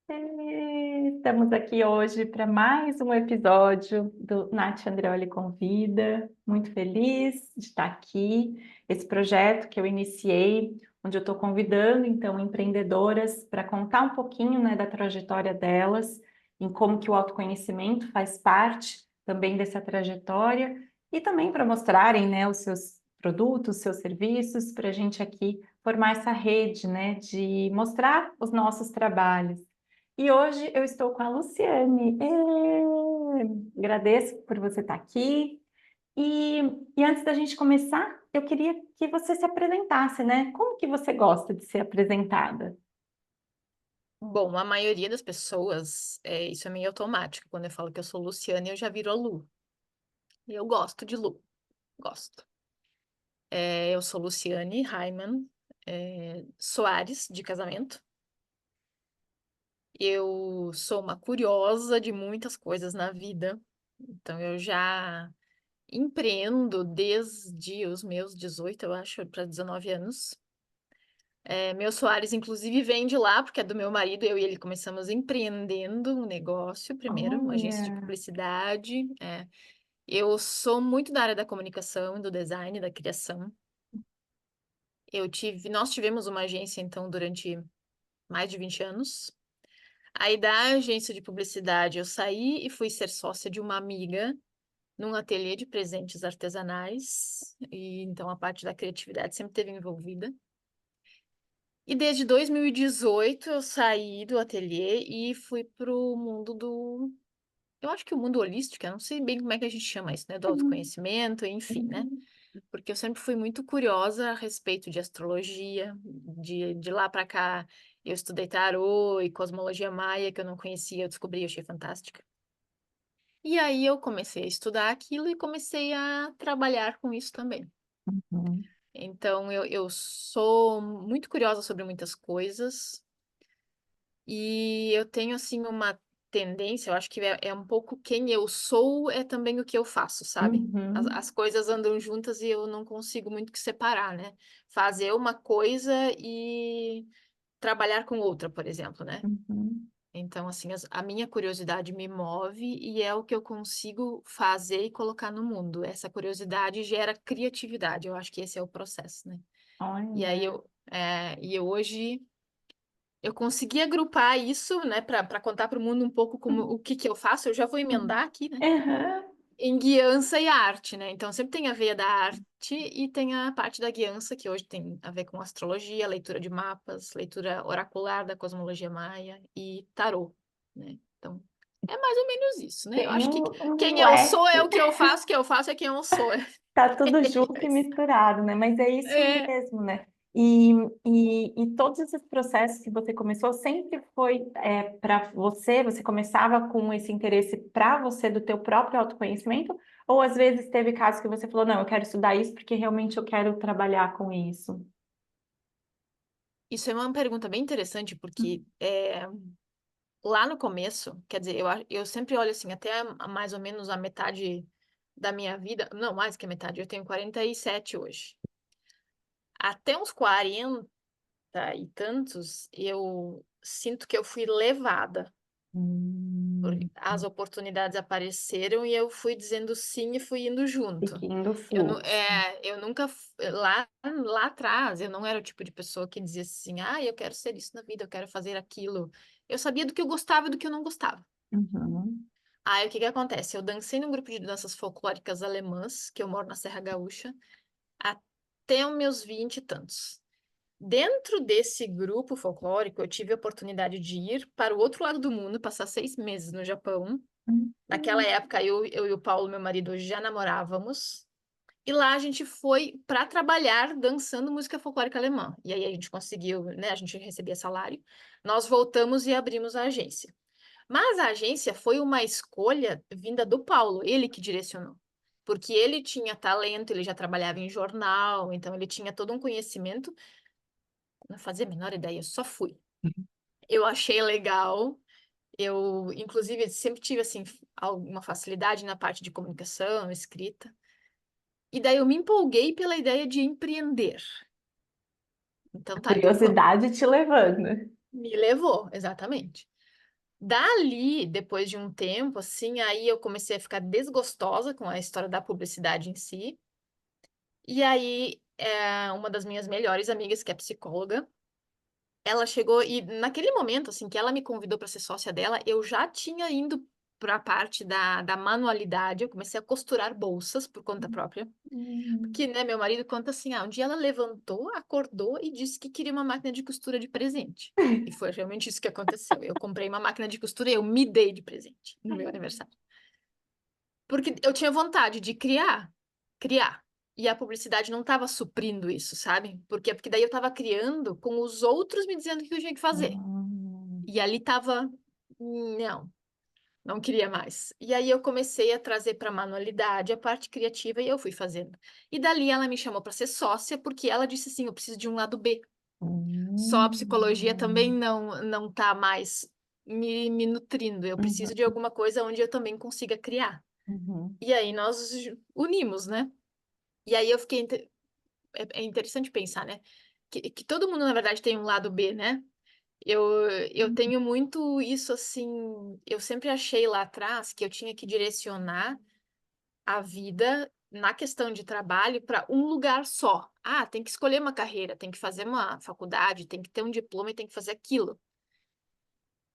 Estamos aqui hoje para mais um episódio do Nath Andreoli Convida. Muito feliz de estar aqui. Esse projeto que eu iniciei, onde eu estou convidando então empreendedoras para contar um pouquinho, né, da trajetória delas, em como que o autoconhecimento faz parte também dessa trajetória e também para mostrarem, né, os seus produtos, seus serviços, para a gente aqui formar essa rede, né, de mostrar os nossos trabalhos. E hoje eu estou com a Luciane. Agradeço por você estar aqui. E, e antes da gente começar, eu queria que você se apresentasse, né? Como que você gosta de ser apresentada? Bom, a maioria das pessoas, isso é meio automático. Quando eu falo que eu sou Luciane, eu já viro a Lu. E eu gosto de Lu, gosto. Eu sou Luciane Raiman Soares, de casamento. Eu sou uma curiosa de muitas coisas na vida. Então, eu já empreendo desde os meus 18, eu acho, para 19 anos. Meu Soares, inclusive, vem de lá, porque é do meu marido. Eu e ele começamos empreendendo um negócio primeiro, uma agência de Olha, publicidade. Eu sou muito da área da comunicação, do design, da criação. Nós tivemos uma agência, então, durante mais de 20 anos. Aí, da agência de publicidade, eu saí e fui ser sócia de uma amiga num ateliê de presentes artesanais. E, então, a parte da criatividade sempre esteve envolvida. E desde 2018 eu saí do ateliê e fui pro mundo do. Eu acho que o mundo holístico, eu não sei bem como é que a gente chama isso, né? Do uhum, autoconhecimento, enfim, né? uhum, Porque eu sempre fui muito curiosa a respeito de astrologia, de lá pra cá eu estudei tarô e cosmologia maia, que eu não conhecia, eu descobri, eu achei fantástica. E aí eu comecei a estudar aquilo e comecei a trabalhar com isso também. uhum, Então eu sou muito curiosa sobre muitas coisas. E eu tenho, assim, uma tendência, eu acho que é um pouco quem eu sou, é também o que eu faço, sabe? As uhum, coisas andam juntas e eu não consigo muito que separar, né? Fazer uma coisa e trabalhar com outra, por exemplo, né? uhum. Então, assim, a minha curiosidade me move e é o que eu consigo fazer e colocar no mundo. Essa curiosidade gera criatividade, eu acho que esse é o processo, né? E aí Olha. eu hoje. Eu consegui agrupar isso, né, para contar para o mundo um pouco como o que que eu faço. Eu já vou Uhum. emendar aqui, né, Aham. em guiança e arte, né? Então sempre tem a veia da arte e tem a parte da guiança que hoje tem a ver com astrologia, leitura de mapas, leitura oracular da cosmologia maia e tarô, né? Então é mais ou menos isso, né? Eu Tem acho que um quem eu sou é leque. o que eu faço, o que eu faço é quem eu sou. Tá tudo junto e Isso. misturado, né? Mas é isso É, mesmo, né? E todos esses processos que você começou sempre foi para você? Você começava com esse interesse para você do teu próprio autoconhecimento? Ou às vezes teve casos que você falou, não, eu quero estudar isso porque realmente eu quero trabalhar com isso? isso é uma pergunta bem interessante, porque lá no começo, quer dizer, eu sempre olho assim, até mais ou menos a metade da minha vida, não, mais que a metade, eu tenho 47 hoje. Até uns 40 e tantos, eu sinto que eu fui levada. Hum, As oportunidades apareceram e eu fui dizendo sim e fui indo junto. seguindo o Eu, fluxo. eu nunca, lá atrás, eu não era o tipo de pessoa que dizia assim, ah, eu quero ser isso na vida, eu quero fazer aquilo. Eu sabia do que eu gostava e do que eu não gostava. Uhum, Aí o que que acontece? Eu dancei num grupo de danças folclóricas alemãs, que eu moro na Serra Gaúcha, até os meus 20 e tantos. Dentro desse grupo folclórico, eu tive a oportunidade de ir para o outro lado do mundo, passar 6 meses no Japão. Naquela uhum. época, eu e o Paulo, meu marido, já namorávamos. E lá a gente foi para trabalhar dançando música folclórica alemã. E aí a gente conseguiu, né? A gente recebia salário. Nós voltamos e abrimos a agência. Mas a agência foi uma escolha vinda do Paulo, ele que direcionou. Porque ele tinha talento, ele já trabalhava em jornal, então ele tinha todo um conhecimento. Não fazia a menor ideia, eu só fui. Eu achei legal. Eu, inclusive, sempre tive assim alguma facilidade na parte de comunicação, escrita. E daí eu me empolguei pela ideia de empreender. A Então tá, então vamos. curiosidade te levando. Me levou, exatamente. Dali, depois de um tempo, assim, aí eu comecei a ficar desgostosa com a história da publicidade em si. E aí, uma das minhas melhores amigas, que é psicóloga, ela chegou e naquele momento, assim, que ela me convidou para ser sócia dela, eu já tinha ido para a parte da manualidade, eu comecei a costurar bolsas por conta própria. Hum. Porque, né, meu marido conta assim, um dia ela levantou, acordou e disse que queria uma máquina de costura de presente. E foi realmente isso que aconteceu. Eu comprei uma máquina de costura e eu me dei de presente no meu aniversário. Porque eu tinha vontade de criar. E a publicidade não estava suprindo isso, sabe? Porque daí eu estava criando com os outros me dizendo o que eu tinha que fazer. Hum. E ali tava, não, não queria mais. E aí eu comecei a trazer para manualidade a parte criativa e eu fui fazendo. E dali ela me chamou para ser sócia porque ela disse assim, eu preciso de um lado B. Só a psicologia também Hum. não tá mais me nutrindo. Eu preciso de Uhum. alguma coisa onde eu também consiga criar. Uhum. E aí nós unimos, né? E aí eu fiquei é interessante pensar, né? Que todo mundo na verdade tem um lado B, né? Eu tenho muito isso assim. Eu sempre achei lá atrás que eu tinha que direcionar a vida na questão de trabalho para um lugar só. Ah, tem que escolher uma carreira, tem que fazer uma faculdade, tem que ter um diploma e tem que fazer aquilo.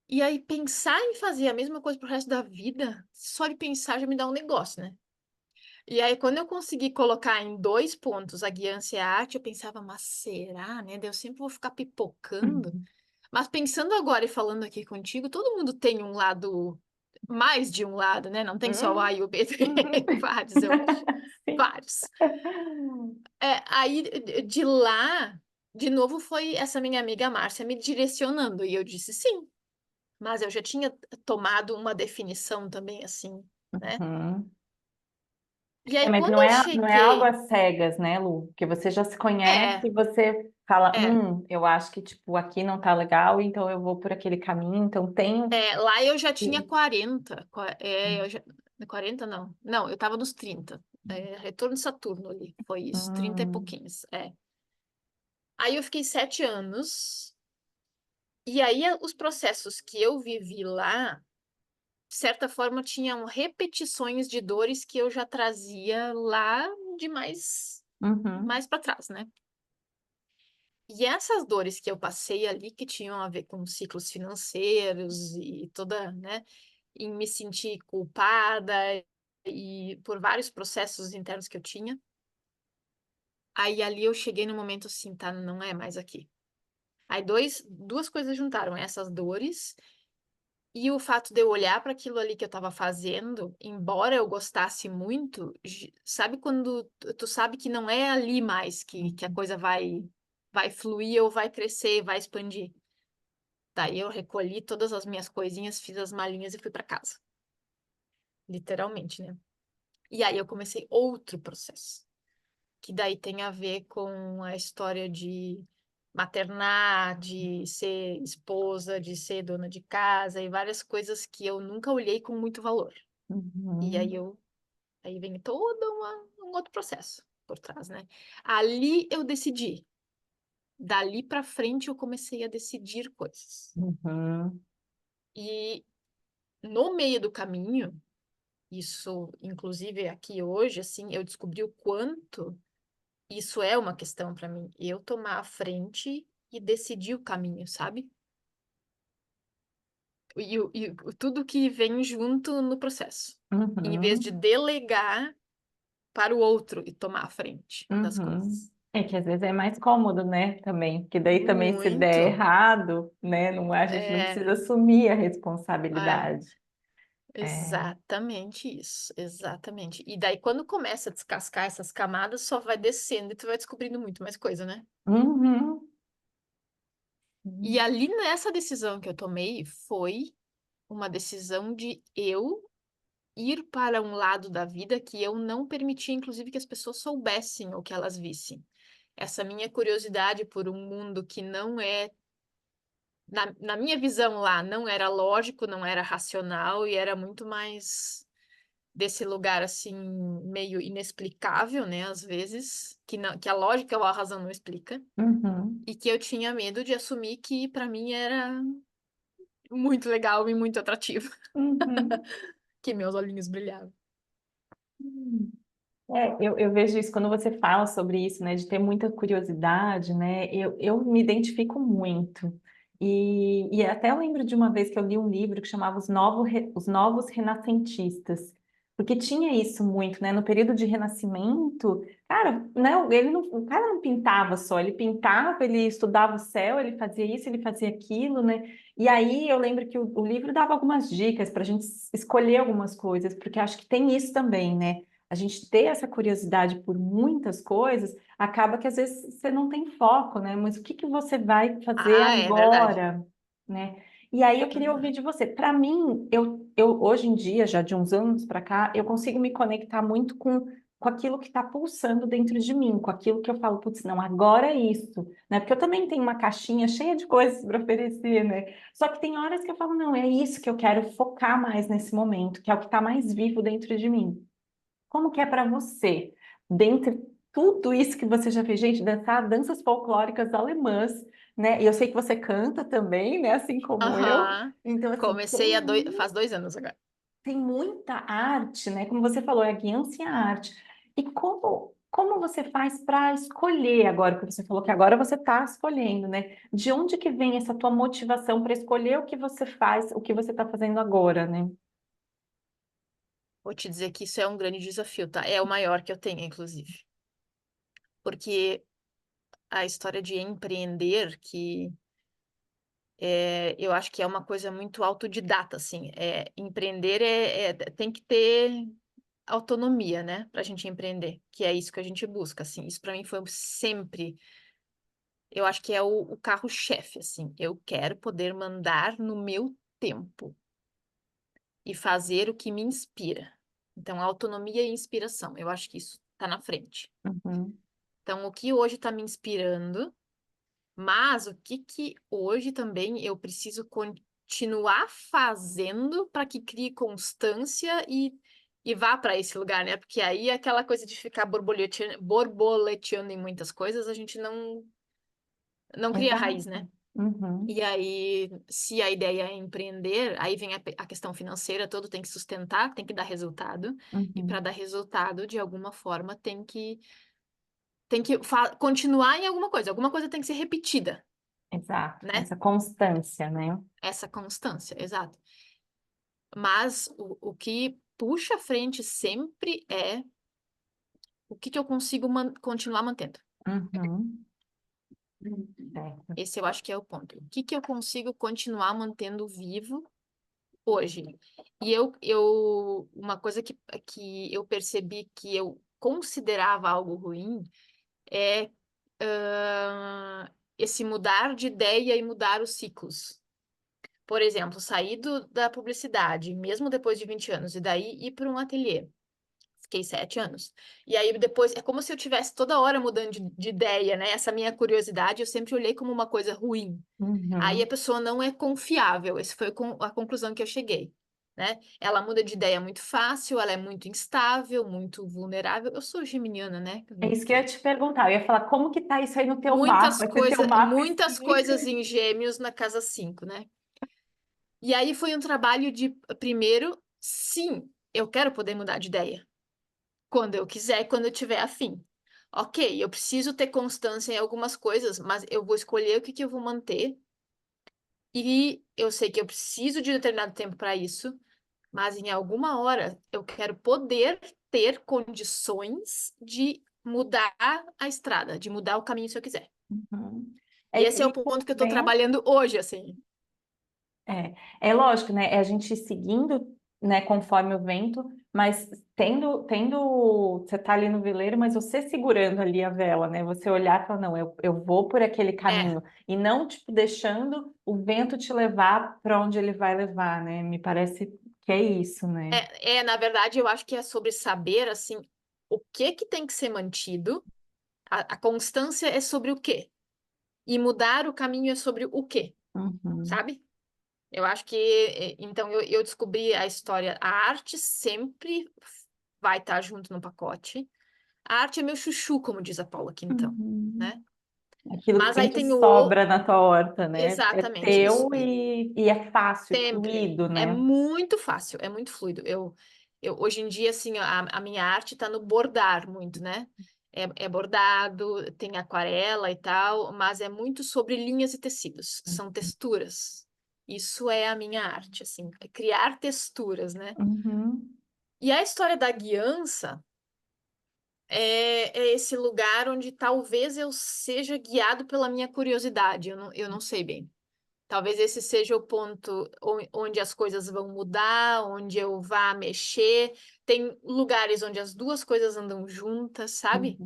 E aí pensar em fazer a mesma coisa pro resto da vida, só de pensar já me dá um negócio, né? E aí, quando eu consegui colocar em 2 pontos a guiança e a arte, eu pensava, mas será, né? Daí eu sempre vou ficar pipocando. Uhum. Mas pensando agora e falando aqui contigo, todo mundo tem um lado, mais de um lado, né? Não tem só o A Uhum. e o B, tem Uhum. vários, eu acho. Sim. Vários. Aí, de lá, de novo, foi essa minha amiga Márcia me direcionando. E eu disse sim, mas eu já tinha tomado uma definição também, assim, né? Uhum. E É, aí, mas quando não eu é, não é algo cheguei. às cegas, né, Lu? Que você já se conhece É, e você fala, é. eu acho que, tipo, aqui não tá legal, então eu vou por aquele caminho, então tenho Lá eu já tinha que... 40. Eu já, 40 não. Não, eu tava nos 30. Retorno de Saturno ali. Foi isso, 30 e Hum. pouquinhos. Aí eu fiquei 7 anos. E aí os processos que eu vivi lá, de certa forma, tinham repetições de dores que eu já trazia lá de Uhum. mais para trás, né? E essas dores que eu passei ali, que tinham a ver com ciclos financeiros e toda, né? Em me sentir culpada e por vários processos internos que eu tinha. Aí ali eu cheguei no momento assim, tá, não é mais aqui. Aí duas coisas juntaram, essas dores e o fato de eu olhar para aquilo ali que eu estava fazendo, embora eu gostasse muito, sabe quando tu sabe que não é ali mais que a coisa vai fluir ou vai crescer, vai expandir. Daí eu recolhi todas as minhas coisinhas, fiz as malinhas e fui para casa. Literalmente, né? E aí eu comecei outro processo, que daí tem a ver com a história de maternar, de ser esposa, de ser dona de casa e várias coisas que eu nunca olhei com muito valor. E Uhum. aí vem todo um outro processo por trás, né? Ali eu decidi. Dali para frente eu comecei a decidir coisas. Uhum. E no meio do caminho, isso inclusive aqui hoje, assim, eu descobri o quanto isso é uma questão para mim. Eu tomar a frente e decidir o caminho, sabe? Tudo que vem junto no processo. Em vez de Uhum. delegar para o outro e tomar a frente das Uhum. coisas. É que às vezes é mais cômodo, né, também, que daí também se der Muito. errado, né, não, a gente não É, precisa assumir a é, responsabilidade. É. exatamente isso, exatamente. E daí, quando começa a descascar essas camadas, só vai descendo e tu vai descobrindo muito mais coisa, né? Uhum. E Uhum. ali nessa decisão que eu tomei, foi uma decisão de eu ir para um lado da vida que eu não permitia, inclusive, que as pessoas soubessem ou que elas vissem. Essa minha curiosidade por um mundo que não é, na minha visão lá, não era lógico, não era racional e era muito mais desse lugar assim, meio inexplicável, né, às vezes, que a lógica ou a razão não explica, Uhum. e que eu tinha medo de assumir que para mim era muito legal e muito atrativo, Uhum. que meus olhinhos brilhavam. Eu vejo isso quando você fala sobre isso, né, de ter muita curiosidade, né, eu me identifico muito. E até eu lembro de uma vez que eu li um livro que chamava Os Novos Renascentistas, porque tinha isso muito, né, no período de Renascimento, cara, não, o cara não pintava só, ele pintava, ele estudava o céu, ele fazia isso, ele fazia aquilo, né, e aí eu lembro que o livro dava algumas dicas para a gente escolher algumas coisas, porque acho que tem isso também, né, a gente ter essa curiosidade por muitas coisas, acaba que às vezes você não tem foco, né? Mas o que que você vai fazer Ah, é verdade. agora, né? E aí eu queria ouvir Uhum. de você. Para mim, eu hoje em dia, já de uns anos para cá, eu consigo me conectar muito com aquilo que está pulsando dentro de mim, com aquilo que eu falo, putz, não, agora é isso, né? Porque eu também tenho uma caixinha cheia de coisas para oferecer, né? Só que tem horas que eu falo, não, é isso que eu quero focar mais nesse momento, que é o que está mais vivo dentro de mim. Como que é para você, dentre tudo isso que você já fez, gente, dançar danças folclóricas alemãs, né? E eu sei que você canta também, né? Assim como eu. Aham. Então, assim, Comecei faz 2 anos agora. tem muita arte, né? Como você falou, é a guiança e a arte. E como você faz para escolher agora, porque você falou que agora você está escolhendo, né? De onde que vem essa tua motivação para escolher o que você faz, o que você está fazendo agora, né? Vou te dizer que isso é um grande desafio, tá? É o maior que eu tenho, inclusive. Porque a história de empreender, eu acho que é uma coisa muito autodidata, assim. Empreender tem que ter autonomia, né? Pra gente empreender, que é isso que a gente busca, assim. Isso pra mim foi sempre, eu acho que é o carro-chefe, assim. Eu quero poder mandar no meu tempo e fazer o que me inspira. Então, autonomia e inspiração, eu acho que isso tá na frente. Uhum, Então, o que hoje está me inspirando, mas o que que hoje também eu preciso continuar fazendo para que crie constância e vá para esse lugar, né? Porque aí aquela coisa de ficar borboleteando em muitas coisas, a gente não cria raiz, exato. né? Uhum, E aí, se a ideia é empreender, aí vem a questão financeira, todo tem que sustentar, tem que dar resultado. E para uhum. dar resultado, de alguma forma, tem que continuar em alguma coisa tem que ser repetida, Exato, né? essa constância, né? Essa constância, exato. Mas o que puxa à frente sempre é o que eu consigo continuar mantendo. Uhum. Certo. Esse eu acho que é o ponto. O que eu consigo continuar mantendo vivo hoje? E uma coisa que eu percebi que eu considerava algo ruim é esse mudar de ideia e mudar os ciclos. Por exemplo, sair da publicidade, mesmo depois de 20 anos, e daí ir para um ateliê. Fiquei 7 anos. E aí depois, é como se eu tivesse toda hora mudando de ideia, né? Essa minha curiosidade eu sempre olhei como uma coisa ruim. Aí a Uhum. pessoa não é confiável. Essa foi a conclusão que eu cheguei, né? Ela muda de ideia muito fácil, ela é muito instável, muito vulnerável. Eu sou geminiana, né? É isso que eu ia te perguntar. Eu ia falar, como que tá isso aí no teu mapa? Esse teu mapa Muitas explica. coisas em Gêmeos na casa 5, né? E aí foi um trabalho de, primeiro, sim, eu quero poder mudar de ideia. Quando eu quiser, quando eu tiver afim. Ok, eu preciso ter constância em algumas coisas, mas eu vou escolher o que que eu vou manter. E eu sei que eu preciso de determinado tempo para isso, mas em alguma hora eu quero poder ter condições de mudar a estrada, de mudar o caminho se eu quiser. Uhum. E esse é o E ponto que eu estou convém, trabalhando hoje, assim. é lógico, né? É a gente seguindo, né, conforme o vento, mas você tá ali no veleiro, mas você segurando ali a vela, né? Você olhar e falar, não, eu vou por aquele É, caminho, e não, tipo, deixando o vento te levar para onde ele vai levar, né? Me parece que é isso, né? na verdade, eu acho que é sobre saber, assim, o que que tem que ser mantido. A constância é sobre o quê? E mudar o caminho é sobre o quê? Uhum. Sabe? Eu acho que, então, eu descobri a história. A arte sempre vai estar junto no pacote. A arte é meu chuchu, como diz a Paula Quintão, Uhum. né? Aquilo que Mas aí sempre tem o... sobra na tua horta, né? É Exatamente isso. teu e é fácil, é Sempre. fluido, É né? muito fácil, é muito fluido. Hoje em dia, assim, a minha arte está no bordar muito, né? É bordado, tem aquarela e tal, mas é muito sobre linhas e tecidos, são texturas. Isso é a minha arte, assim, é criar texturas, né? Uhum, E a história da guiança é esse lugar onde talvez eu seja guiado pela minha curiosidade, eu não sei bem. Talvez esse seja o ponto onde as coisas vão mudar, onde eu vá mexer. Tem lugares onde as duas coisas andam juntas, sabe?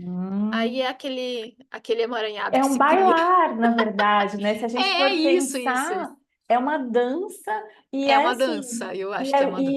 Aí é uhum. aquele emaranhado É que um se cria. bailar, na verdade, né? Se a gente É for isso, pensar, isso. é uma dança e É é uma assim, dança, eu acho que é uma dança.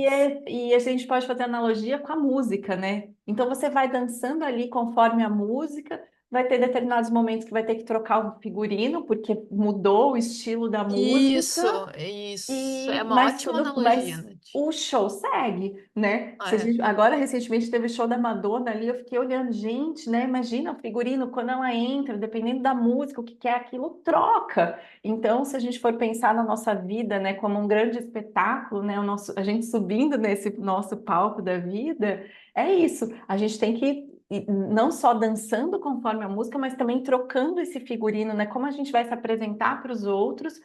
e a gente pode fazer analogia com a música, né? Então você vai dançando ali conforme a música, vai ter determinados momentos que vai ter que trocar o figurino, porque mudou o estilo da música. Isso. É uma Mas ótima mas analogia, Nath. o show segue, né? Se a É. gente, agora recentemente teve show da Madonna ali, eu fiquei olhando, gente, né? Imagina o figurino quando ela entra, dependendo da música, o que que é aquilo, troca. Então, se a gente for pensar na nossa vida, né, como um grande espetáculo, né, a gente subindo nesse nosso palco da vida, é isso. A gente tem que não só dançando conforme a música, mas também trocando esse figurino, né? Como a gente vai se apresentar para os outros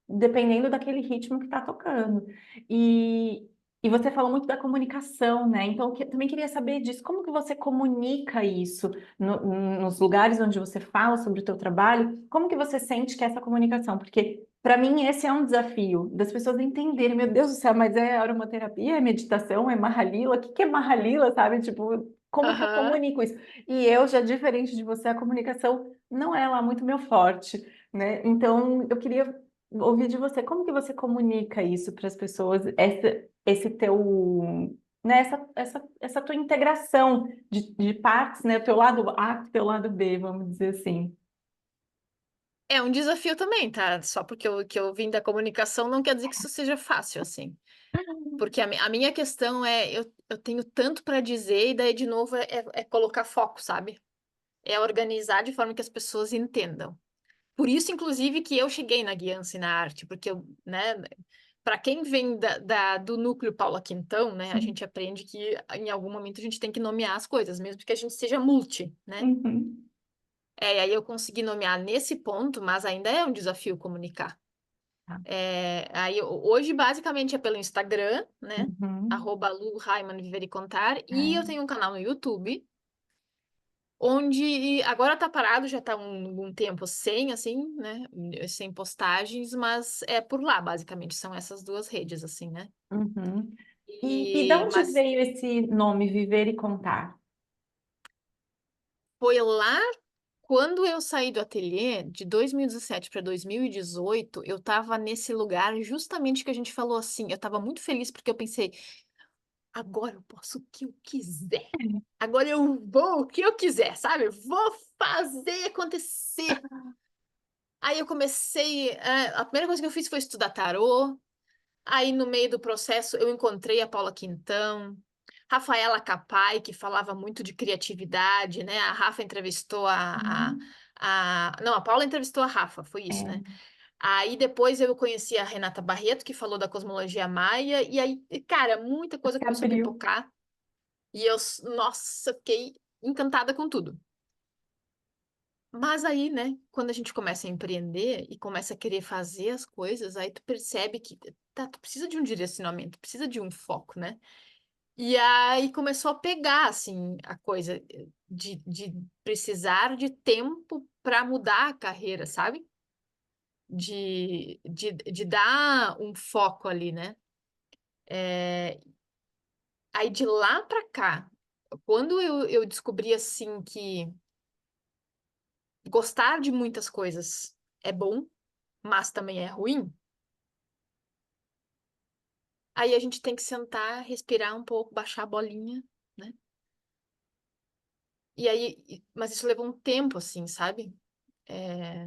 dependendo daquele ritmo que está tocando. E, e você falou muito da comunicação, né? Então, também queria saber disso. Como que você comunica isso nos lugares onde você fala sobre o teu trabalho? Como que você sente que é essa comunicação? Porque, para mim, esse é um desafio das pessoas entenderem. Meu Deus do céu, mas é aromaterapia, é meditação, é Mahalila? O que que é Mahalila, sabe? Tipo, como que eu Aham. comunico isso? E eu, já diferente de você, a comunicação não é lá muito meu forte, né? Então, eu queria ouvir de você, como que você comunica isso para as pessoas, esse teu, né, essa tua integração de partes, né, o teu lado A com o teu lado B, vamos dizer assim. É um desafio também, tá? Só porque que eu vim da comunicação não quer dizer que isso seja fácil, assim. Porque a minha questão é, eu tenho tanto para dizer, e daí, de novo, é colocar foco, sabe? É organizar de forma que as pessoas entendam. Por isso, inclusive, que eu cheguei na guiança e na arte, porque eu, né, para quem vem do núcleo Paula Quintão, né, a gente aprende que em algum momento a gente tem que nomear as coisas, mesmo que a gente seja multi, né? Uhum, E aí eu consegui nomear nesse ponto, mas ainda é um desafio comunicar. tá. Hoje, basicamente, é pelo Instagram, né? Uhum, @Lu Raiman Viver e Contar. E eu é, tenho um canal no YouTube, onde agora tá parado, já tá um tempo sem, assim, né? Sem postagens, mas é por lá, basicamente. São essas duas redes, assim, né? uhum. E de onde Mas veio esse nome, Viver e Contar? foi lá quando eu saí do ateliê, de 2017 para 2018, eu tava nesse lugar justamente que a gente falou assim. Eu tava muito feliz porque eu pensei. Agora eu posso o que eu quiser. Agora eu vou o que eu quiser, sabe? Vou fazer acontecer. Aí eu comecei. A primeira coisa que eu fiz foi estudar tarô. Aí no meio do processo eu encontrei a Paula Quintão, Rafaela Capai, que falava muito de criatividade, né? A Rafa entrevistou Uhum, Não, a Paula entrevistou a Rafa, foi isso, né? é, Aí depois eu conheci a Renata Barreto, que falou da cosmologia maia, e aí, cara, muita coisa se começou a abriu. pipocar. E eu, nossa, fiquei encantada com tudo. Mas aí, né, quando a gente começa a empreender e começa a querer fazer as coisas, aí tu percebe que tá, tu precisa de um direcionamento, precisa de um foco, né? E aí começou a pegar, assim, a coisa de precisar de tempo para mudar a carreira, sabe? De dar um foco ali, né? Aí de lá para cá, quando eu descobri, assim, que gostar de muitas coisas é bom, mas também é ruim. Aí a gente tem que sentar, respirar um pouco, baixar a bolinha, né? E aí, mas isso levou um tempo, assim, sabe? É,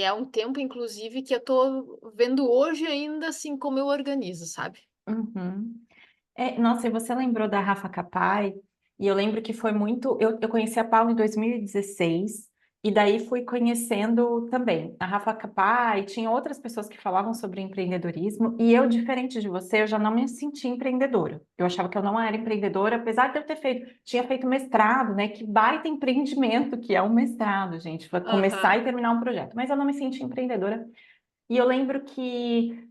é um tempo, inclusive, que eu tô vendo hoje ainda, assim, como eu organizo, sabe? Uhum. Nossa, e você lembrou da Rafa Capai? E eu lembro que foi muito. Eu conheci a Paula em 2016. E daí fui conhecendo também a Rafa Capá e tinha outras pessoas que falavam sobre empreendedorismo. E eu, diferente de você, eu já não me senti empreendedora. Eu achava que eu não era empreendedora, apesar de eu ter tinha feito mestrado, né? Que baita empreendimento que é um mestrado, gente, vai começar Aham. e terminar um projeto. Mas eu não me senti empreendedora. E eu lembro que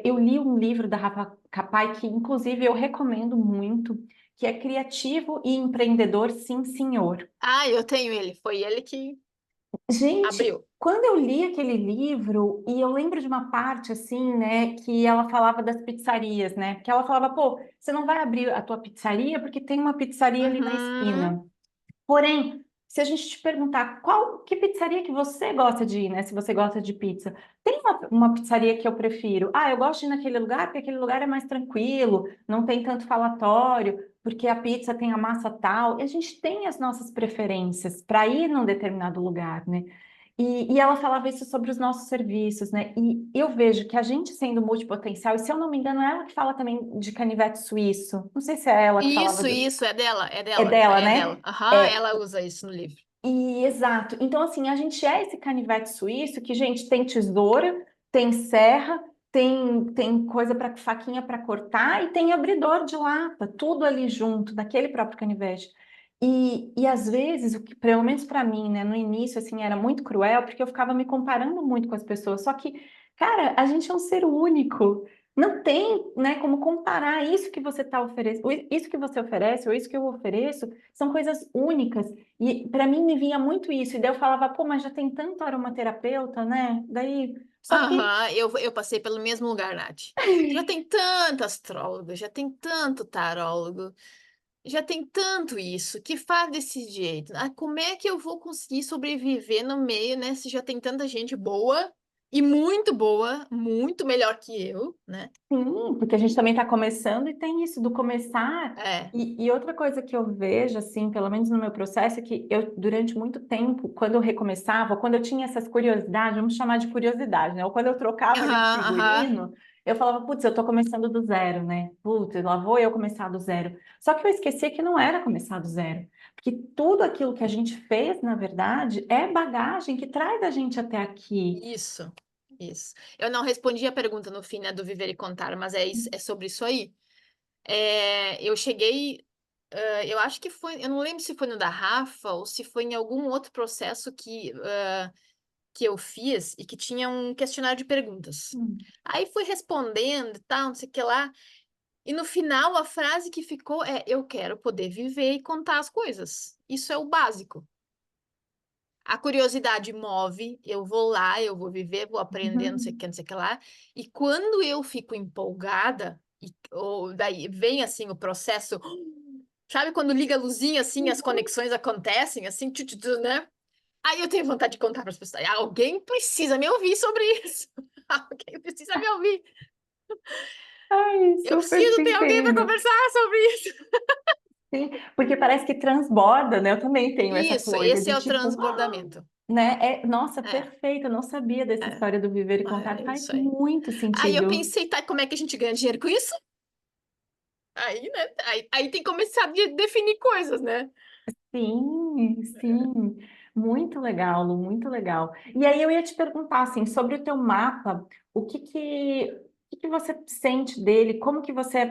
eu li um livro da Rafa Capai que, inclusive, eu recomendo muito, que é Criativo e Empreendedor, Sim, Senhor. Ah, eu tenho ele. Foi ele que Gente, abriu. quando eu li aquele livro, e eu lembro de uma parte assim, né, que ela falava das pizzarias, né? Porque ela falava, pô, você não vai abrir a tua pizzaria porque tem uma pizzaria ali na Uhum. esquina. Porém, se a gente te perguntar que pizzaria que você gosta de ir, né? Se você gosta de pizza, tem uma pizzaria que eu prefiro. Ah, eu gosto de ir naquele lugar porque aquele lugar é mais tranquilo, não tem tanto falatório, porque a pizza tem a massa tal. E a gente tem as nossas preferências para ir num determinado lugar, né? E ela falava isso sobre os nossos serviços, né? E eu vejo que a gente sendo multipotencial, e se eu não me engano, é ela que fala também de canivete suíço. Não sei se é ela que falava Isso, é dela, é é dela, dela, é dela. né? Aham, É, ela usa isso no livro. e exato. Então, assim, a gente é esse canivete suíço que, gente, tem tesoura, tem serra, tem coisa para faquinha para cortar e tem abridor de lata, tudo ali junto, naquele próprio canivete. E às vezes, o que, pelo menos para mim, né, no início, assim, era muito cruel, porque eu ficava me comparando muito com as pessoas. Só que, cara, a gente é um ser único. Não tem, né, como comparar isso que você está oferecendo, isso que você oferece ou isso que eu ofereço, são coisas únicas. E para mim me vinha muito isso, e daí eu falava, pô, mas já tem tanto aromaterapeuta, né? Daí, só que, Aham, eu passei pelo mesmo lugar, Nath. Já tem tanta astróloga, já tem tanto tarólogo, já tem tanto isso, que faz desse jeito. Ah, como é que eu vou conseguir sobreviver no meio, né? Se já tem tanta gente boa, muito melhor que eu, né? sim, porque a gente também está começando e tem isso do começar. É. E outra coisa que eu vejo, assim, pelo menos no meu processo, é que eu, durante muito tempo, quando eu recomeçava, quando eu tinha essas curiosidades, vamos chamar de curiosidade, né? Ou quando eu trocava ali um Aham, aham. figurino, eu falava, putz, eu estou começando do zero, né? Putz, lá vou eu começar do zero. Só que eu esqueci que não era começar do zero. Porque tudo aquilo que a gente fez, na verdade, é bagagem que traz a gente até aqui. Isso, isso. Eu não respondi a pergunta no fim, né, do Viver e Contar, mas é sobre isso aí. Eu cheguei, eu acho que foi, eu não lembro se foi no da Rafa ou se foi em algum outro processo que eu fiz e que tinha um questionário de perguntas. Hum. Aí fui respondendo e tal, não sei o que lá. E no final a frase que ficou é: eu quero poder viver e contar as coisas. Isso é o básico. A curiosidade move, eu vou lá, eu vou viver, vou aprender, não sei o que, não sei o que lá. E quando eu fico empolgada, ou daí vem assim o processo, sabe quando liga a luzinha assim, as conexões acontecem, assim, né? Aí eu tenho vontade de contar para as pessoas. Alguém precisa me ouvir sobre isso. Alguém precisa me ouvir. Ai, Eu super preciso te ter alguém para entendo. conversar sobre isso. Sim, porque parece que transborda, né? Eu também tenho essa Isso, coisa esse de é o tipo, transbordamento. né? Nossa, É, perfeito, eu não sabia dessa é, história do viver e contar, é faz isso aí. muito Aí eu sentido. pensei, tá, como é que a gente ganha dinheiro com isso? Aí, né? Aí tem que começar a definir coisas, né? Sim, sim, muito legal, Lu, muito legal. E aí eu ia te perguntar, assim, sobre o teu mapa, o que que você sente dele, como que você,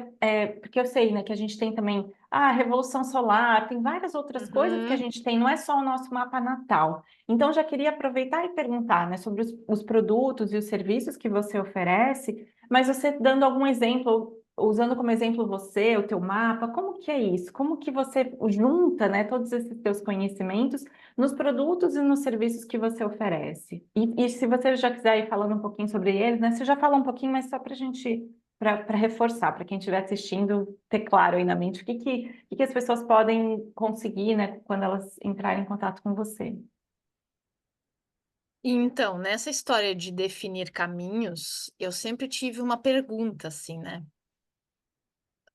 porque eu sei, né, que a gente tem também a Revolução Solar, tem várias outras coisas que a Uhum. gente tem, não é só o nosso mapa natal. Então, já queria aproveitar e perguntar, né, sobre os produtos e os serviços que você oferece, mas você dando algum exemplo, usando como exemplo você, o teu mapa, como que é isso? Como que você junta, né, todos esses teus conhecimentos nos produtos e nos serviços que você oferece? E se você já quiser ir falando um pouquinho sobre eles, né, você já falou um pouquinho, mas só para a gente, para reforçar, para quem estiver assistindo, ter claro aí na mente o que as pessoas podem conseguir, né, quando elas entrarem em contato com você. Então, nessa história de definir caminhos, eu sempre tive uma pergunta assim, né?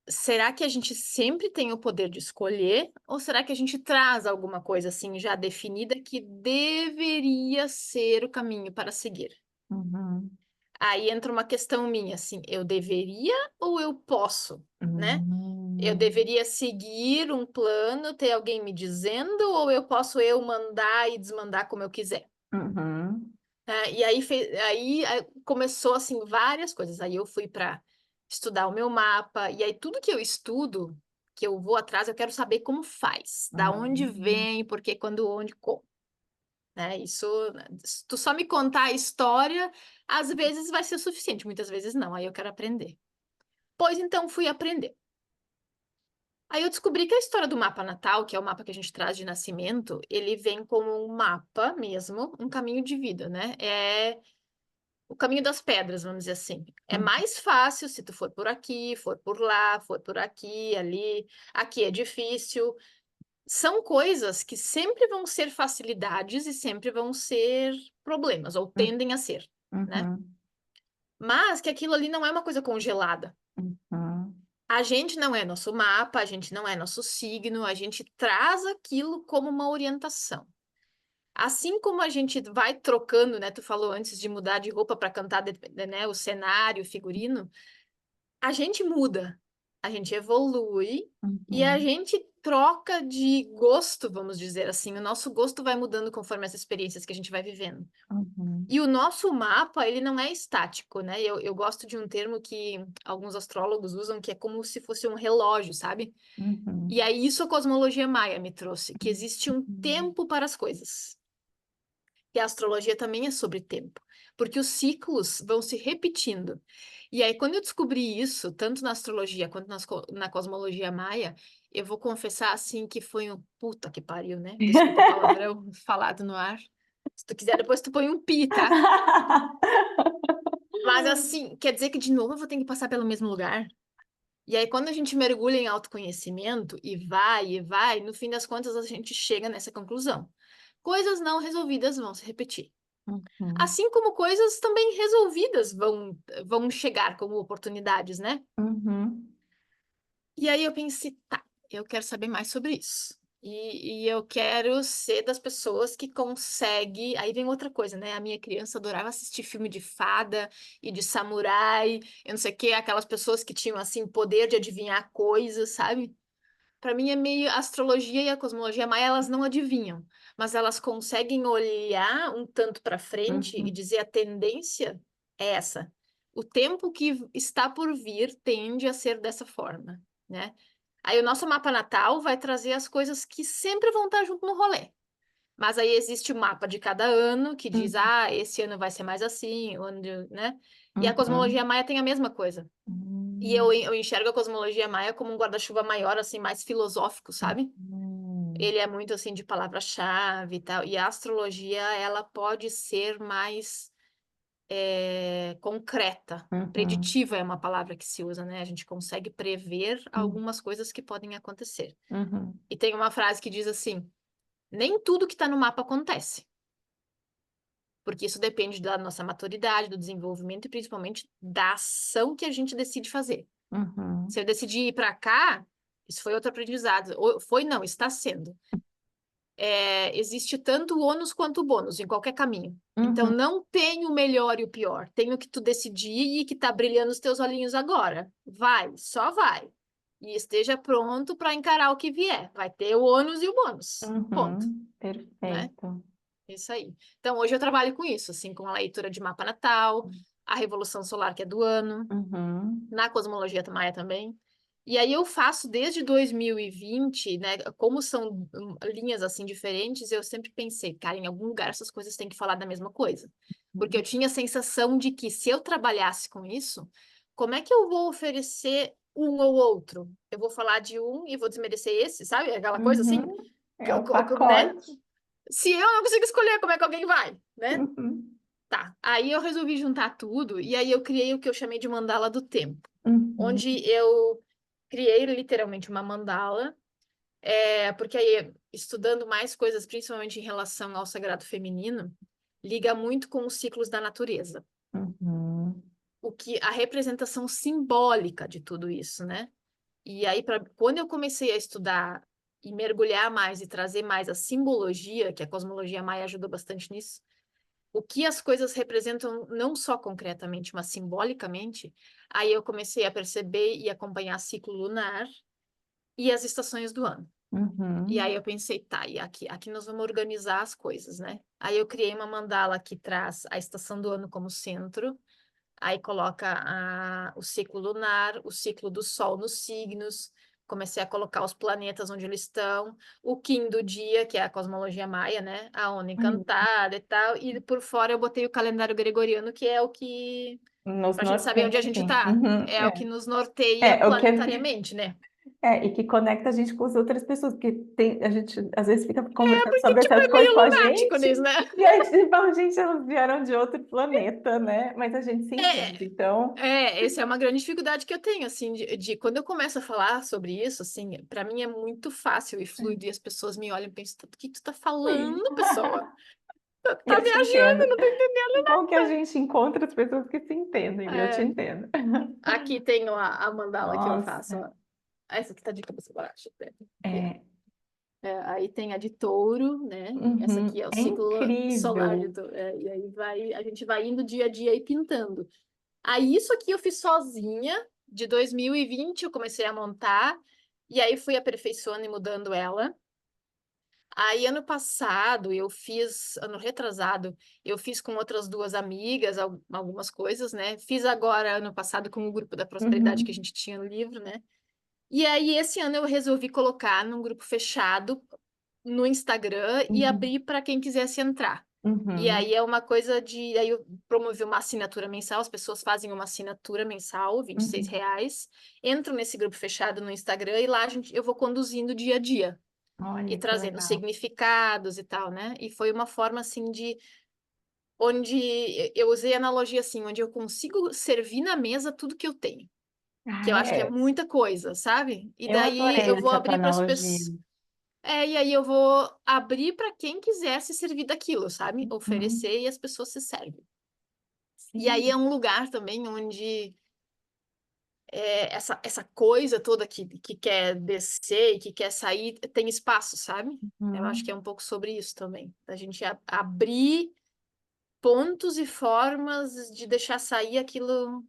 Será que a gente sempre tem o poder de escolher? Ou será que a gente traz alguma coisa assim já definida que deveria ser o caminho para seguir? Uhum. Aí entra uma questão minha, assim, eu deveria ou eu posso, né? Eu deveria seguir um plano, ter alguém me dizendo, ou eu posso mandar e desmandar como eu quiser? Uhum. E aí começou assim várias coisas. Aí eu fui para estudar o meu mapa, e aí tudo que eu estudo, que eu vou atrás, eu quero saber como faz, da onde Uhum. vem, por quê, quando, onde, como. Isso, se tu só me contar a história, às vezes vai ser suficiente, muitas vezes não. Aí eu quero aprender. Pois então fui aprender. Aí eu descobri que a história do mapa natal, que é o mapa que a gente traz de nascimento, ele vem como um mapa mesmo, um caminho de vida, né? É o caminho das pedras, vamos dizer assim. É Uhum. mais fácil se tu for por aqui, for por lá, for por aqui, ali. Aqui é difícil. São coisas que sempre vão ser facilidades e sempre vão ser problemas, ou tendem a ser, né? Uhum. Mas que aquilo ali não é uma coisa congelada. Uhum. A gente não é nosso mapa, a gente não é nosso signo, a gente traz aquilo como uma orientação. Assim como a gente vai trocando, né? Tu falou antes de mudar de roupa para cantar, né? O cenário, o figurino. A gente muda, a gente evolui e a Uhum. gente troca de gosto, vamos dizer assim. O nosso gosto vai mudando conforme as experiências que a gente vai vivendo. Uhum. E o nosso mapa, ele não é estático, né? Eu gosto de um termo que alguns astrólogos usam, que é como se fosse um relógio, sabe? E Uhum. aí isso a cosmologia maia me trouxe, que existe um Uhum. tempo para as coisas. E a astrologia também é sobre tempo, porque os ciclos vão se repetindo. E aí, quando eu descobri isso, tanto na astrologia quanto na cosmologia maia, eu vou confessar assim que foi um puta que pariu, né? Desculpa o palavrão falado no ar. Se tu quiser, depois tu põe um pi, tá? Mas assim, quer dizer que de novo eu vou ter que passar pelo mesmo lugar? E aí, quando a gente mergulha em autoconhecimento e vai, no fim das contas a gente chega nessa conclusão. Coisas não resolvidas vão se repetir. Uhum. Assim como coisas também resolvidas vão chegar como oportunidades, né? Uhum. E aí eu pensei, tá, eu quero saber mais sobre isso. E eu quero ser das pessoas que consegue. Aí vem outra coisa, né? A minha criança adorava assistir filme de fada e de samurai, eu não sei o quê, aquelas pessoas que tinham assim poder de adivinhar coisas, sabe? Para mim é meio a astrologia e a cosmologia maia, elas não adivinham, mas elas conseguem olhar um tanto para frente e Uhum. dizer a tendência é essa. O tempo que está por vir tende a ser dessa forma, né? Aí o nosso mapa natal vai trazer as coisas que sempre vão estar junto no rolê. Mas aí existe o mapa de cada ano que diz, Uhum. esse ano vai ser mais assim, né? E a cosmologia Uhum. maia tem a mesma coisa. E eu enxergo a cosmologia maia como um guarda-chuva maior, assim, mais filosófico, sabe? Uhum. Ele é muito, assim, de palavra-chave e tal. E a astrologia, ela pode ser mais concreta. Uhum. Preditiva é uma palavra que se usa, né? A gente consegue prever Uhum. algumas coisas que podem acontecer. Uhum. E tem uma frase que diz assim: nem tudo que está no mapa acontece. Porque isso depende da nossa maturidade, do desenvolvimento e principalmente da ação que a gente decide fazer. Se Uhum. eu decidir ir para cá, isso foi outro aprendizado. Foi, não, está sendo. Existe tanto o ônus quanto o bônus em qualquer caminho. Então, Uhum. não tem o melhor e o pior. Tem o que tu decidir e que tá brilhando os teus olhinhos agora. Vai, só vai. E esteja pronto para encarar o que vier. Vai ter o ônus e o bônus. Ponto, Uhum. né? Perfeito. Isso aí. Então, hoje eu trabalho com isso, assim, com a leitura de mapa natal, a revolução solar, que é do ano, Uhum. na cosmologia maia também. E aí eu faço desde 2020, né? Como são linhas assim diferentes, eu sempre pensei, cara, em algum lugar essas coisas têm que falar da mesma coisa. Porque eu tinha a sensação de que se eu trabalhasse com isso, como é que eu vou oferecer um ou outro? Eu vou falar de um e vou desmerecer esse, sabe? Aquela coisa assim, Uhum. É o né? pacote. Se eu não consigo escolher, como é que alguém vai, né? Uhum. Tá. Aí eu resolvi juntar tudo e aí eu criei o que eu chamei de mandala do tempo, Uhum. onde eu criei literalmente uma mandala, porque aí, estudando mais coisas, principalmente em relação ao sagrado feminino, liga muito com os ciclos da natureza. Uhum. O que a representação simbólica de tudo isso, né? E aí, quando eu comecei a estudar e mergulhar mais e trazer mais a simbologia, que a cosmologia maia ajuda bastante nisso, o que as coisas representam não só concretamente, mas simbolicamente, aí eu comecei a perceber e acompanhar ciclo lunar e as estações do ano. E Uhum. aí eu pensei, tá, e aqui nós vamos organizar as coisas, né? Aí eu criei uma mandala que traz a estação do ano como centro, aí coloca o ciclo lunar, o ciclo do Sol nos signos, comecei a colocar os planetas onde eles estão, o Kim do dia, que é a cosmologia maia, né? A onda Hum. encantada e tal, e por fora eu botei o calendário gregoriano, que é o que, Nos pra gente saber onde a norteios, gente sim. tá, Uhum. é o que nos norteia É, o que planetariamente, né? e que conecta a gente com as outras pessoas, porque a gente às vezes fica conversando Porque, sobre tipo, essas é coisas meio com a lunático gente, nisso, né? e aí a gente fala, gente, elas vieram de outro planeta, né? Mas a gente se É, entende, então. essa é uma grande dificuldade que eu tenho, assim, de quando eu começo a falar sobre isso, assim, para mim é muito fácil e fluido, e as pessoas me olham e pensam, o que tu tá Sim. falando, pessoa? E Tá eu te viajando, entendo. não tô entendendo Que bom que a gente encontra as pessoas que se entendem, eu te nada. entendo. Aqui tem a mandala que eu faço, Nossa, ó. Essa aqui tá de cabeça para baixo, né? Aqui, ó. é, Aí tem a de touro, né? Essa aqui uhum, é o é ciclo solar incrível. e aí a gente vai indo dia a dia e pintando. Aí isso aqui eu fiz sozinha, de 2020 eu comecei a montar, e aí fui aperfeiçoando e mudando ela. Aí ano passado eu fiz, ano retrasado, eu fiz com outras duas amigas algumas coisas, né? Fiz agora ano passado com o grupo da prosperidade que a Uhum, gente tinha no livro, né? E aí esse ano eu resolvi colocar num grupo fechado no Instagram e uhum, abrir para quem quisesse entrar. E uhum, aí é uma coisa de. Aí eu promovi uma assinatura mensal, as pessoas fazem uma assinatura mensal, R$ 26 uhum. reais, entram nesse grupo fechado no Instagram e lá eu vou conduzindo dia a dia e Olha que trazendo legal. significados e tal, né? E foi uma forma assim de. Onde eu usei a analogia assim, onde eu consigo servir na mesa tudo que eu tenho, Ah, que eu acho que é muita coisa, sabe? E eu daí adorei eu vou essa tua abrir para as analogia. pessoas. E aí eu vou abrir para quem quiser se servir daquilo, sabe? Uhum, Oferecer e as pessoas se servem. E aí sim. é um lugar também onde essa coisa toda que quer descer e que quer sair tem espaço, sabe? Eu acho que é Uhum. um pouco sobre isso também. Da gente abrir pontos e formas de deixar sair aquilo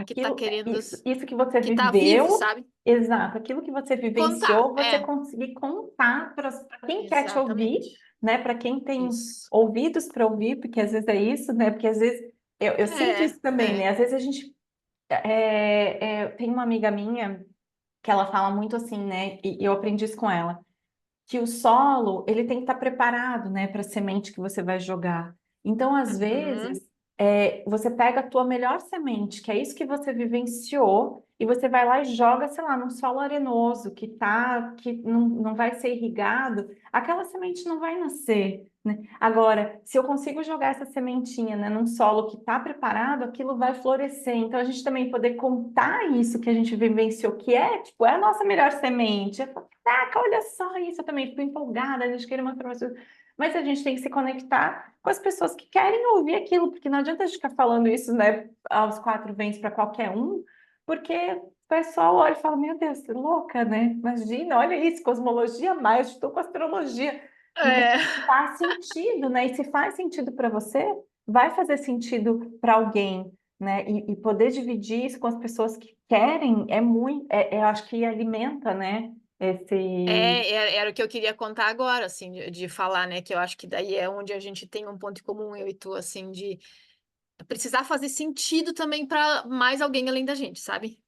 que tá Aquilo, querendo, isso que você que tá vivo, viveu, sabe? exato, aquilo que você Contar, vivenciou, você conseguir contar para quem quer te ouvir, exatamente. né? Para quem tem Isso. ouvidos para ouvir, porque às vezes é isso, né? Porque às vezes eu sinto É, isso também, né? é. Às vezes a gente tem uma amiga minha que ela fala muito assim, né? E eu aprendi isso com ela que o solo ele tem que estar preparado, né, para a semente que você vai jogar. Então, às Uhum. vezes, você pega a tua melhor semente, que é isso que você vivenciou, e você vai lá e joga, sei lá, num solo arenoso que não vai ser irrigado, aquela semente não vai nascer, né? Agora, se eu consigo jogar essa sementinha, né, num solo que está preparado, aquilo vai florescer. Então, a gente também poder contar isso que a gente vivenciou, que é, tipo, é a nossa melhor semente. Caraca, olha só isso, eu também fico empolgada, a gente quer uma informação. Mas a gente tem que se conectar com as pessoas que querem ouvir aquilo, porque não adianta a gente ficar falando isso, né, aos quatro ventos para qualquer um, porque o pessoal olha e fala, meu Deus, você é louca, né? Imagina, olha isso, cosmologia mais, estou com astrologia. Mas É. faz sentido, né? E se faz sentido para você, vai fazer sentido para alguém, né? E poder dividir isso com as pessoas que querem é muito, eu acho que alimenta, né? Esse. Era o que eu queria contar agora, assim, de falar, né? Que eu acho que daí é onde a gente tem um ponto em comum, eu e tu, assim, de precisar fazer sentido também para mais alguém além da gente, sabe?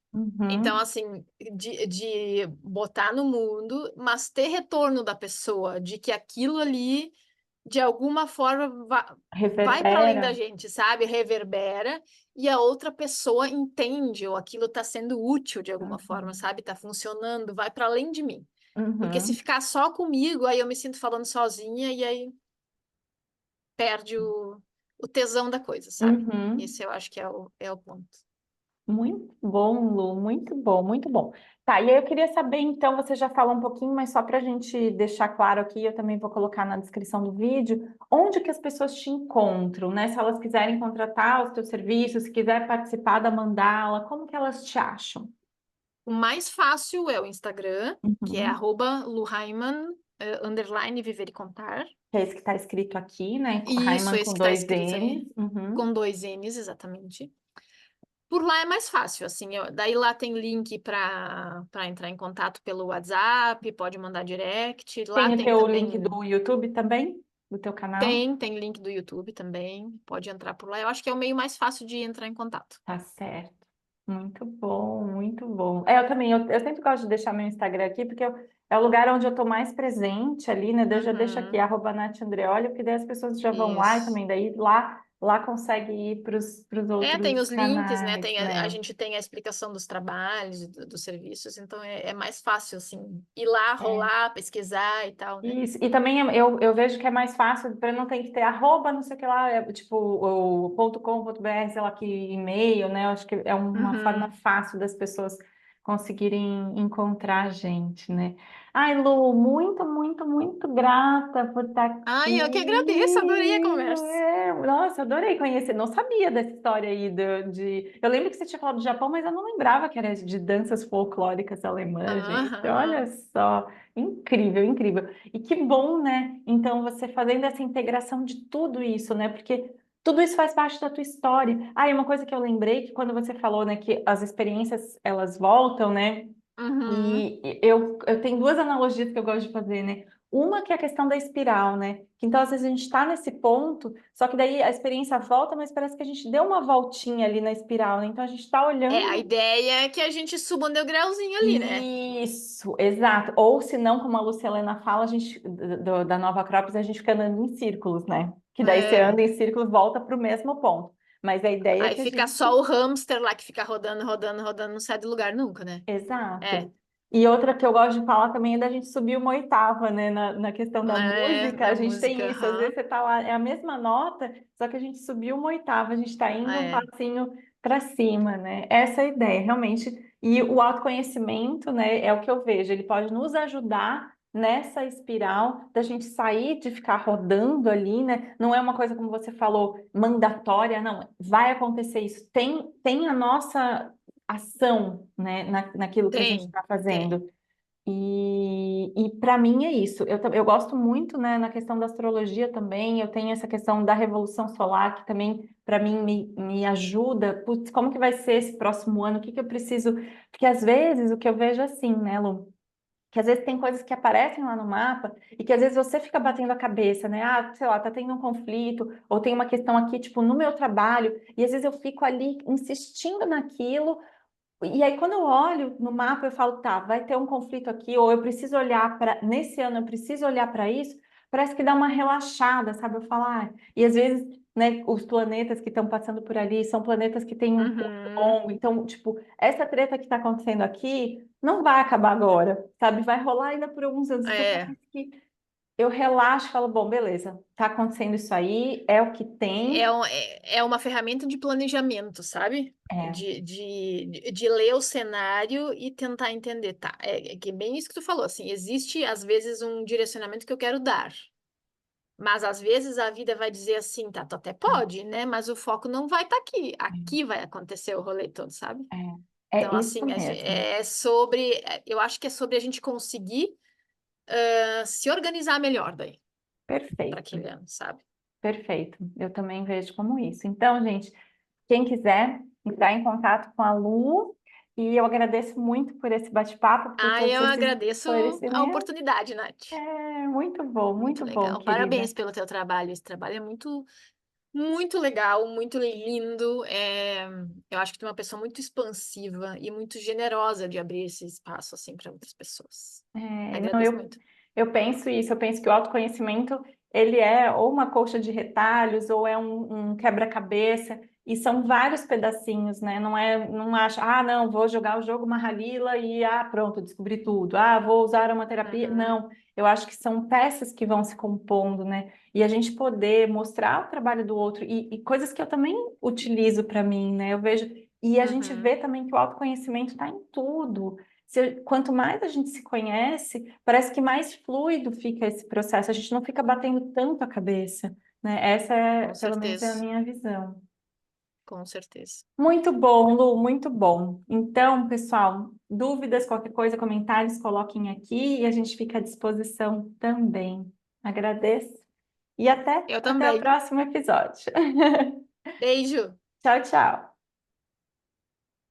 Então, Uhum, assim, de botar no mundo, mas ter retorno da pessoa, de que aquilo ali, de alguma forma, vai para além da reverbera. gente, sabe? Reverbera, e a outra pessoa entende, ou aquilo está sendo útil de alguma forma, Uhum, sabe? Está funcionando, vai para além de mim. Porque se uhum, ficar só comigo, aí eu me sinto falando sozinha e aí perde o tesão da coisa, sabe? uhum. Esse eu acho que é o ponto. Muito bom, Lu, muito bom, muito bom. Tá, e aí eu queria saber, então, você já falou um pouquinho, mas só para a gente deixar claro aqui, eu também vou colocar na descrição do vídeo, onde que as pessoas te encontram, né? Se elas quiserem contratar os teus serviços, se quiser participar da mandala, como que elas te acham? O mais fácil é o Instagram, que é Uhum. @luhaiman, _ viver e contar. Que é esse que está escrito aqui, né? E isso, Raiman esse com que está dois escrito N's. aí, Uhum. com 2 N's, exatamente. Por lá é mais fácil, assim, daí lá tem link para entrar em contato pelo WhatsApp, pode mandar direct, lá Tem o tem teu link também, do YouTube também? Do teu canal? tem link do YouTube também, pode entrar por lá. Eu acho que é o meio mais fácil de entrar em contato. Tá certo. Muito bom, muito bom. É, eu também, eu sempre gosto de deixar meu Instagram aqui, porque é o lugar onde eu estou mais presente ali, né? Daí eu já deixo aqui, Uhum, @NathAndreoli, porque daí as pessoas já vão lá e isso. também daí lá consegue ir para os Tem outros os links, né? canais, A né? gente tem a explicação dos trabalhos, dos serviços, então é mais fácil, assim, ir lá, É. rolar, pesquisar e tal, né? Isso. E também eu vejo que é mais fácil, para não ter que ter arroba, não sei o que lá, tipo, o .com.br, sei lá, que e-mail, né? Eu acho que é uma forma Uhum. fácil das pessoas conseguirem encontrar a gente, né? Ai, Lu, muito, muito, muito grata por estar Ai, eu que agradeço, aqui. adorei a conversa. Nossa, adorei conhecer. Não sabia dessa história aí Eu lembro que você tinha falado do Japão, mas eu não lembrava que era de danças folclóricas alemãs, gente. Olha Aham. só. Incrível, incrível. E que bom, né? Então, você fazendo essa integração de tudo isso, né? Porque tudo isso faz parte da tua história. Ah, e uma coisa que eu lembrei, que quando você falou, né, que as experiências, elas voltam, né? Uhum. E eu tenho duas analogias que eu gosto de fazer, né? Uma que é a questão da espiral, né? Que então, às vezes, a gente está nesse ponto, só que daí a experiência volta, mas parece que a gente deu uma voltinha ali na espiral, né? Então, a gente está A olhando. ideia é que a gente suba um degrauzinho ali, né? Isso, exato. Ou se não, como a Luciana fala, a gente, da Nova Acrópolis, a gente fica andando em círculos, né? Que daí você É. anda em círculos, volta para o mesmo ponto. Mas a ideia é Aí que a fica gente. só o hamster lá que fica rodando, rodando, rodando, não sai do lugar nunca, né? É, Exato. E outra que eu gosto de falar também é da gente subir uma oitava, né? Na questão da música, a da gente tem música, isso. Às vezes aham. você tá lá, é a mesma nota, só que a gente subiu uma oitava, a gente está indo um É, passinho para cima, né? Essa é a ideia, realmente. E o autoconhecimento, né, é o que eu vejo, ele pode nos ajudar nessa espiral da gente sair de ficar rodando ali, né? Não é uma coisa, como você falou, mandatória, não. Vai acontecer isso. Tem a nossa ação, né, naquilo que a gente tem, está tem. fazendo. E para mim é isso. Eu gosto muito, né, na questão da astrologia também. Eu tenho essa questão da revolução solar, que também, para mim, me ajuda. Putz, como que vai ser esse próximo ano? O que que eu preciso? Porque às vezes o que eu vejo é assim, né, Lu? Que às vezes tem coisas que aparecem lá no mapa e que às vezes você fica batendo a cabeça, né? Ah, sei lá, tá tendo um conflito, ou tem uma questão aqui, tipo, no meu trabalho, e às vezes eu fico ali insistindo naquilo. E aí, quando eu olho no mapa, eu falo, tá, vai ter um conflito aqui, ou eu preciso olhar para. Nesse ano, eu preciso olhar para isso, parece que dá uma relaxada, sabe? Eu falo, ah, e às vezes, né, os planetas que estão passando por ali são planetas que têm um curso Uhum. longo, então, tipo, essa treta que está acontecendo aqui não vai acabar agora, sabe? Vai rolar ainda por alguns anos, então É, parece que eu relaxo e falo, bom, beleza, tá acontecendo isso aí, é o que tem, é uma ferramenta de planejamento, sabe? é, De ler o cenário e tentar entender, tá? É que bem isso que tu falou, assim, existe às vezes um direcionamento que eu quero dar, mas às vezes a vida vai dizer assim, tá, tu até pode, né? Mas o foco não vai estar aqui, aqui vai acontecer o rolê todo, sabe? é Então, isso assim, mesmo, eu acho que é sobre a gente conseguir se organizar melhor daí, para perfeito. aquele ano, sabe? Perfeito, eu também vejo como isso. Então, gente, quem quiser entrar em contato com a Lu, e eu agradeço muito por esse bate-papo, por Ah, todos eu esses agradeço a esclarecimentos. oportunidade, Nath. É Muito muito bom, legal. querida. Parabéns pelo teu trabalho. Esse trabalho é muito, muito legal, muito lindo. Eu acho que tu é uma pessoa muito expansiva e muito generosa de abrir esse espaço assim para outras pessoas. Não, Agradeço muito. eu penso isso, eu penso que o autoconhecimento, ele é ou uma colcha de retalhos, ou é um quebra-cabeça, e são vários pedacinhos, né? Não acha, ah, não, vou jogar o jogo Mahalila e, pronto, descobri tudo. Ah, vou usar uma terapia. Uhum, Não, eu acho que são peças que vão se compondo, né? E a gente poder mostrar o trabalho do outro, e coisas que eu também utilizo para mim, né? Eu vejo, e a gente uhum, vê também que o autoconhecimento está em tudo. Quanto mais a gente se conhece, parece que mais fluido fica esse processo. A gente não fica batendo tanto a cabeça, né? Essa com pelo menos, é a certeza, minha visão. com certeza. Muito bom, Lu, muito bom. Então, pessoal, dúvidas, qualquer coisa, comentários, coloquem aqui e a gente fica à disposição também. Agradeço e Eu até o também. próximo episódio. Beijo. Tchau, tchau.